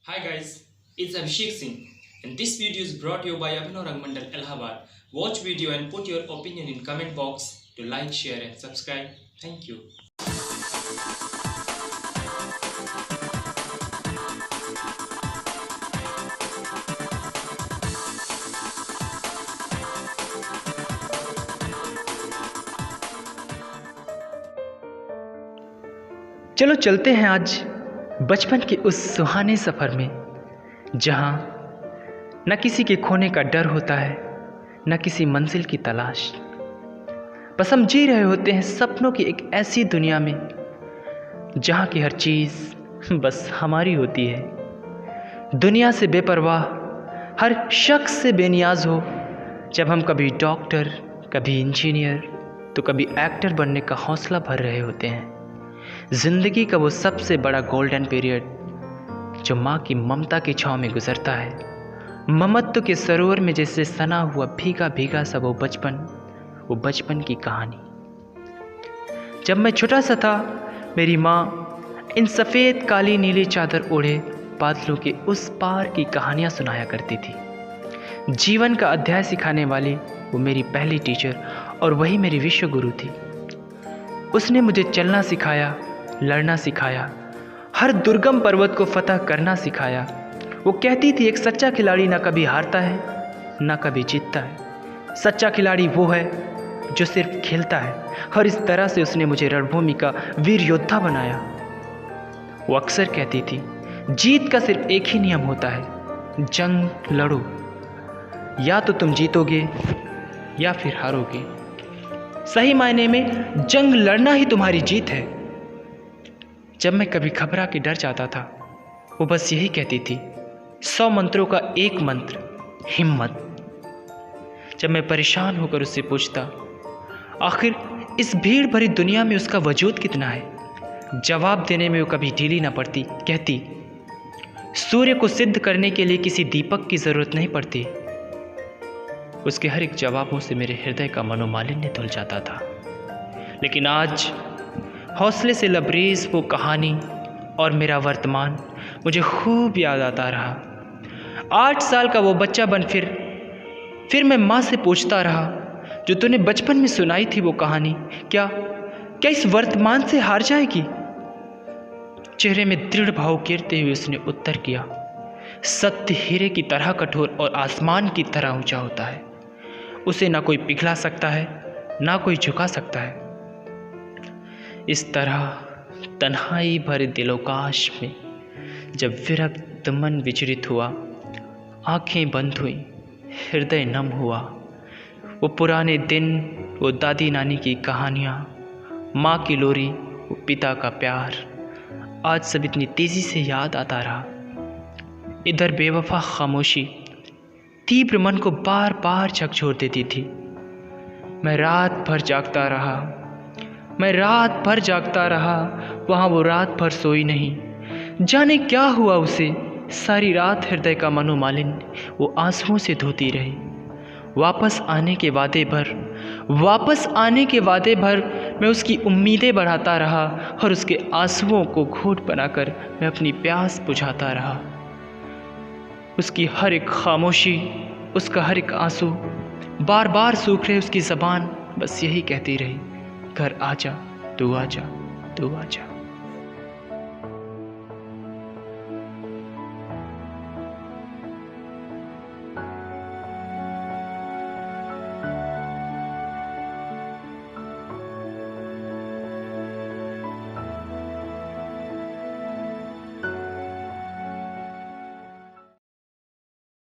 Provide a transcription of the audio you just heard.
Hi guys, it's Abhishek Singh and this video is brought to you by Abhinav Rangmandal Allahabad. Watch video and put your opinion in comment box to like, share and subscribe. Thank you. चलो चलते हैं आज बचपन के उस सुहाने सफ़र में जहाँ न किसी के खोने का डर होता है न किसी मंजिल की तलाश। बस हम जी रहे होते हैं सपनों की एक ऐसी दुनिया में जहाँ की हर चीज़ बस हमारी होती है। दुनिया से बेपरवाह, हर शख्स से बेनियाज हो। जब हम कभी डॉक्टर, कभी इंजीनियर तो कभी एक्टर बनने का हौसला भर रहे होते हैं। ज़िंदगी का वो सबसे बड़ा गोल्डन पीरियड जो माँ की ममता की छाँव में गुजरता है। ममत्व के सरोवर में जैसे सना हुआ भीगा भीगा सा वो बचपन की कहानी। जब मैं छोटा सा था, मेरी माँ इन सफ़ेद काली नीली चादर ओढ़े बादलों के उस पार की कहानियाँ सुनाया करती थी। जीवन का अध्याय सिखाने वाली वो मेरी पहली टीचर और वही मेरी विश्व गुरु थी। उसने मुझे चलना सिखाया, लड़ना सिखाया, हर दुर्गम पर्वत को फतह करना सिखाया। वो कहती थी एक सच्चा खिलाड़ी ना कभी हारता है ना कभी जीतता है। सच्चा खिलाड़ी वो है जो सिर्फ खेलता है। और इस तरह से उसने मुझे रणभूमि का वीर योद्धा बनाया। वो अक्सर कहती थी जीत का सिर्फ एक ही नियम होता है, जंग लड़ो, या तो तुम जीतोगे या फिर हारोगे। सही मायने में जंग लड़ना ही तुम्हारी जीत है। जब मैं कभी घबरा के डर जाता था, वो बस यही कहती थी 100 मंत्रों का एक मंत्र, हिम्मत। जब मैं परेशान होकर उससे पूछता आखिर इस भीड़ भरी दुनिया में उसका वजूद कितना है, जवाब देने में वो कभी ढीली ना पड़ती। कहती सूर्य को सिद्ध करने के लिए किसी दीपक की ज़रूरत नहीं पड़ती। उसके हर एक जवाबों से मेरे हृदय का मनोमालिन्य धुल जाता था। लेकिन आज हौसले से लबरेज वो कहानी और मेरा वर्तमान मुझे खूब याद आता रहा। 8 साल का वो बच्चा बन फिर मैं माँ से पूछता रहा जो तूने बचपन में सुनाई थी वो कहानी क्या इस वर्तमान से हार जाएगी? चेहरे में दृढ़ भाव गिरते हुए उसने उत्तर किया, सत्य हीरे की तरह कठोर और आसमान की तरह ऊंचा होता है। उसे ना कोई पिघला सकता है ना कोई झुका सकता है। इस तरह तन्हाई भरे दिलोकाश में जब विरक्त मन विचलित हुआ, आंखें बंद हुई, हृदय नम हुआ, वो पुराने दिन, वो दादी नानी की कहानियाँ, माँ की लोरी, वो पिता का प्यार आज सब इतनी तेज़ी से याद आता रहा। इधर बेवफा खामोशी तीव्र मन को बार बार झकझोर देती थी। मैं रात भर जागता रहा, वहाँ वो रात भर सोई नहीं। जाने क्या हुआ उसे, सारी रात हृदय का मनोमालिन्य वो आंसुओं से धोती रही। वापस आने के वादे भर मैं उसकी उम्मीदें बढ़ाता रहा और उसके आंसुओं को घूंट बनाकर मैं अपनी प्यास बुझाता रहा। उसकी हर एक खामोशी, उसका हर एक आंसू, बार बार सूख रहे उसकी ज़बान बस यही कहती रही, घर आजा, तू आजा, तू आजा।